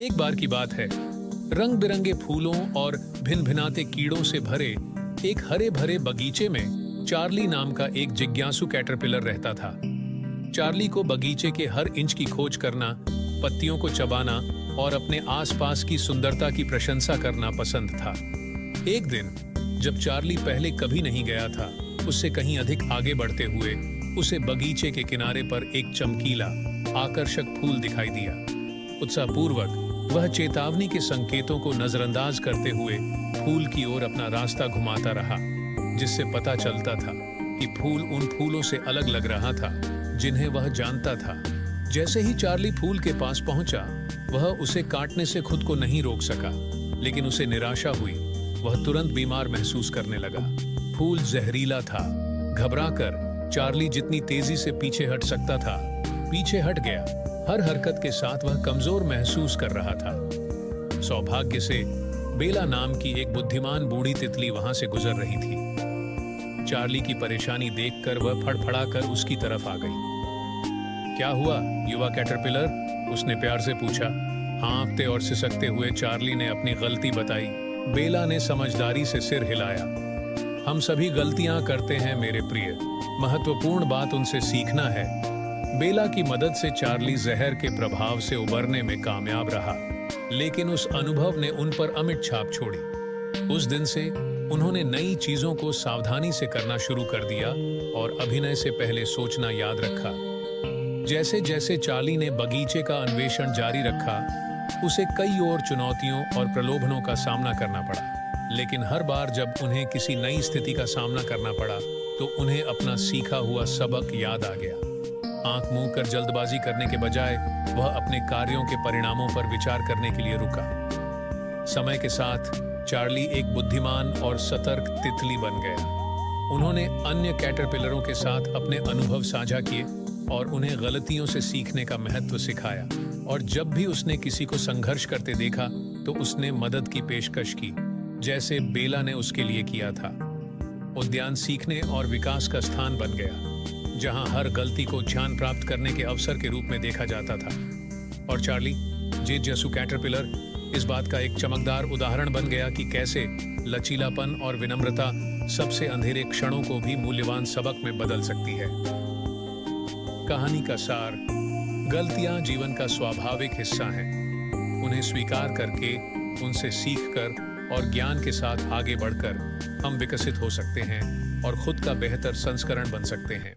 एक बार की बात है, रंग बिरंगे फूलों और भिन भिनाते कीड़ों से भरे एक हरे भरे बगीचे में चार्ली नाम का एक जिज्ञासु कैटरपिलर रहता था। चार्ली को बगीचे के हर इंच की खोज करना, पत्तियों को चबाना और अपने आसपास की सुंदरता की प्रशंसा करना पसंद था। एक दिन जब चार्ली पहले कभी नहीं गया था, उससे कहीं अधिक आगे बढ़ते हुए उसे बगीचे के किनारे पर एक चमकीला, आकर्षक फूल दिखाई दिया। उत्साहपूर्वक वह चेतावनी के संकेतों को नजरअंदाज करते हुए फूल की ओर अपना रास्ता घुमाता रहा, जिससे पता चलता था कि फूल उन फूलों से अलग लग रहा था जिन्हें वह जानता था। जैसे ही चार्ली फूल के पास पहुंचा, वह उसे काटने से खुद को नहीं रोक सका, लेकिन उसे निराशा हुई। वह तुरंत बीमार महसूस करने लगा। फूल जहरीला था। घबराकर चार्ली जितनी तेजी से पीछे हट सकता था, पीछे हट गया। हर हरकत के साथ वह कमजोर महसूस कर रहा था। सौभाग्य से बेला नाम की एक बुद्धिमान बूढ़ी तितली वहां से गुजर रही थी। चार्ली की परेशानी देखकर वह फड़फड़ाकर उसकी तरफ आ गई। क्या हुआ युवा कैटरपिलर? उसने प्यार से पूछा। हाँफते और सिसकते हुए चार्ली ने अपनी गलती बताई। बेला ने समझदारी से सिर हिलाया। हम सभी गलतियां करते हैं मेरे प्रिय, महत्वपूर्ण बात उनसे सीखना है। बेला की मदद से चार्ली जहर के प्रभाव से उबरने में कामयाब रहा, लेकिन उस अनुभव ने उन पर अमिट छाप छोड़ी। उस दिन से उन्होंने नई चीजों को सावधानी से करना शुरू कर दिया और अभिनय से पहले सोचना याद रखा। जैसे जैसे चार्ली ने बगीचे का अन्वेषण जारी रखा, उसे कई और चुनौतियों और प्रलोभनों का सामना करना पड़ा, लेकिन हर बार जब उन्हें किसी नई स्थिति का सामना करना पड़ा तो उन्हें अपना सीखा हुआ सबक याद आ गया। आंख मूंद कर जल्दबाजी करने के बजाय वह अपने कार्यों के परिणामों पर विचार करने के लिए रुका। समय के साथ चार्ली एक बुद्धिमान और सतर्क तितली बन गया। उन्होंने अन्य कैटरपिलरों के साथ अपने अनुभव साझा किए और उन्हें गलतियों से सीखने का महत्व सिखाया। और जब भी उसने किसी को संघर्ष करते देखा तो उसने मदद की पेशकश की, जैसे बेला ने उसके लिए किया था। उद्यान सीखने और विकास का स्थान बन गया, जहां हर गलती को ज्ञान प्राप्त करने के अवसर के रूप में देखा जाता था। और चार्ली, जिज्ञासु कैटरपिलर, इस बात का एक चमकदार उदाहरण बन गया कि कैसे लचीलापन और विनम्रता सबसे अंधेरे क्षणों को भी मूल्यवान सबक में बदल सकती है। कहानी का सार: गलतियां जीवन का स्वाभाविक हिस्सा हैं। उन्हें स्वीकार करके, उनसे सीखकर और ज्ञान के साथ आगे बढ़कर हम विकसित हो सकते हैं और खुद का बेहतर संस्करण बन सकते हैं।